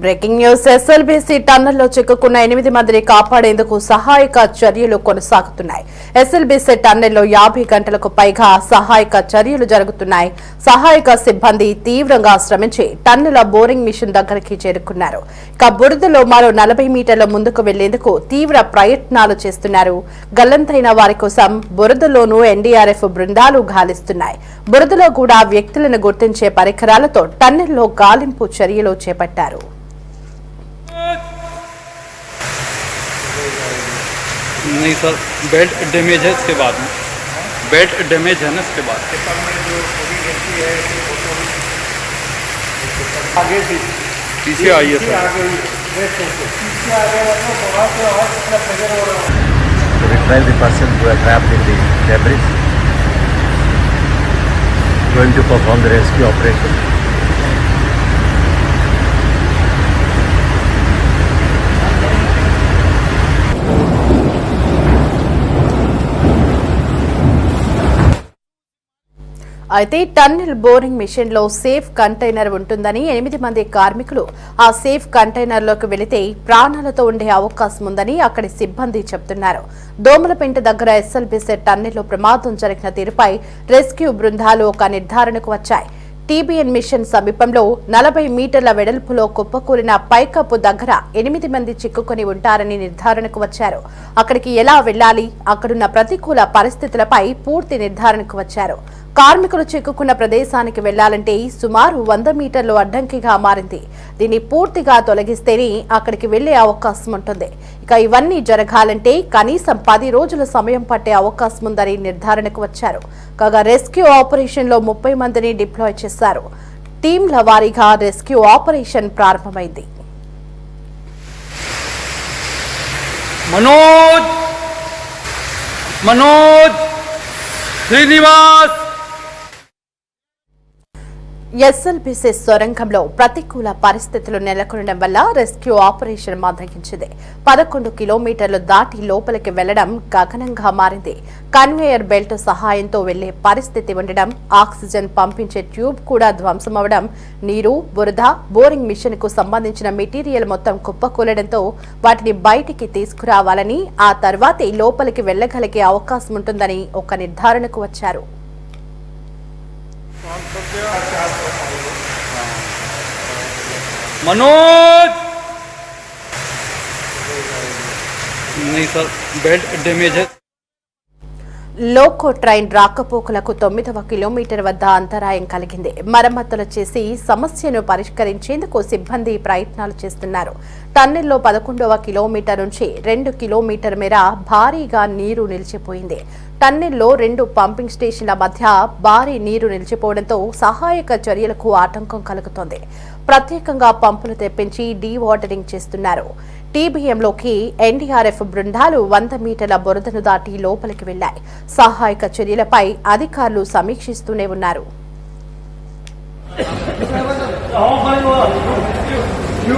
Breaking news. SLBC టన్నెల్లో చిక్కుకున్న 8 మందిని కాపాడేందుకు సహాయక చర్యలు కొనసాగుతున్నాయి. ఎస్ఎల్బీసీ టన్నెల్లో 50 గంటలకు పైగా సహాయక చర్యలు జరుగుతున్నాయి. సహాయక సిబ్బంది తీవ్రంగా శ్రమించి టన్నెల బోరింగ్ మిషన్ దగ్గరికి చేరుకున్నారు. ఇక బురదలో మరో 40 మీటర్ల ముందుకు వెళ్లేందుకు తీవ్ర ప్రయత్నాలు చేస్తున్నారు. గల్లంతైన వారి కోసం బురదలోనూ ఎన్డీఆర్ఎఫ్ బృందాలు గాలిస్తున్నాయి. బురదలో కూడా వ్యక్తులను గుర్తించే పరికరాలతో టన్నెల్లో గాలింపు చర్యలు చేపట్టారు. नहीं सर, बेल्ट डैमेज है इसके बाद में, बेल्ट डैमेज है ना इसके बाद आगे पीछे आई है sir. To retrieve the person who are trapped in the debris, going to perform the rescue operation. అయితే టన్నెల్ బోరింగ్ మిషన్ లో సేఫ్ కంటైనర్ ఉంటుందని 8 మంది కార్మికులు ఆ సేఫ్ కంటైనర్ లోకి వెళితే ప్రాణాలతో ఉండే అవకాశం ఉందని అక్కడి సిబ్బంది చెబుతున్నారు. దోమలపెంట దగ్గర ఎస్ఎల్బీసీ టన్నెల్లో ప్రమాదం జరిగిన తీరుపై రెస్క్యూ బృందాలు ఒక నిర్ధారణకు వచ్చాయి. టీబీఎన్ మిషన్ సమీపంలో 40 మీటర్ల వెడల్పులో కుప్పకూలిన పైకప్పు దగ్గర 8 మంది చిక్కుకొని ఉంటారని నిర్ధారణకు వచ్చారు. అక్కడికి ఎలా వెళ్లాలి, అక్కడున్న ప్రతికూల పరిస్థితులపై పూర్తి నిర్ధారణకు వచ్చారు. కార్మికులు చిక్కుకున్న ప్రదేశానికి వెళ్లాలంటే సుమారు 100 మీటర్లు అడ్డంకిగా మారింది. దీన్ని పూర్తిగా తొలగిస్తేనే అక్కడికి వెళ్లే అవకాశం ఉంటుంది. ఇక ఇవన్నీ జరగాలంటే కనీసం 10 రోజుల సమయం పట్టే అవకాశం ఉందని నిర్ధారణకు వచ్చారు. కాగా రెస్క్యూ ఆపరేషన్ లో 30 మందిని డిప్లాయ్ చేశారు. టీంల వారీగా రెస్క్యూ ఆపరేషన్ ప్రారంభమైంది. मनोज श्रीनिवास ఎస్ఎల్బీసీ సొరంగంలో ప్రతికూల పరిస్థితులు నెలకొనడం వల్ల రెస్క్యూ ఆపరేషన్ మందగించింది. 11 కిలోమీటర్లు దాటి లోపలికి వెళ్లడం గగనంగా మారింది. కన్వేయర్ బెల్ట్ సహాయంతో వెళ్లే పరిస్థితి ఉండడం, ఆక్సిజన్ పంపించే ట్యూబ్ కూడా ధ్వంసమవడం, నీరు, బురద, బోరింగ్ మిషన్ కు సంబంధించిన మెటీరియల్ మొత్తం కుప్పకూలడంతో వాటిని బయటికి తీసుకురావాలని, ఆ తర్వాతే లోపలికి వెళ్లగలిగే అవకాశం ఉంటుందని ఒక నిర్ధారణకు వచ్చారు. मनोज नहीं सर, बेल्ट डैमेज है. లోకో ట్రైన్ రాకపోకలకు 9వ కిలోమీటర్ వద్ద అంతరాయం కలిగింది. మరమ్మతులు చేసి సమస్యను పరిష్కరించేందుకు సిబ్బంది ప్రయత్నాలు చేస్తున్నారు. టన్నెల్లో 11వ కిలోమీటర్ నుంచి 2 కిలోమీటర్ మేర భారీగా నీరు నిలిచిపోయింది. టన్నెల్లో 2 పంపింగ్ స్టేషన్ల మధ్య భారీ నీరు నిలిచిపోవడంతో సహాయక చర్యలకు ఆటంకం కలుగుతోంది. ప్రత్యేకంగా పంపులు తెప్పించి డీవాటరింగ్ చేస్తున్నారు. టీబీఎంలోకి ఎన్డీఆర్ఎఫ్ బృందాలు 100 మీటర్ల బురదను దాటి లోపలికి వెళ్లాయి. సహాయక చర్యలపై అధికారులు సమీక్షిస్తూనే ఉన్నారు. You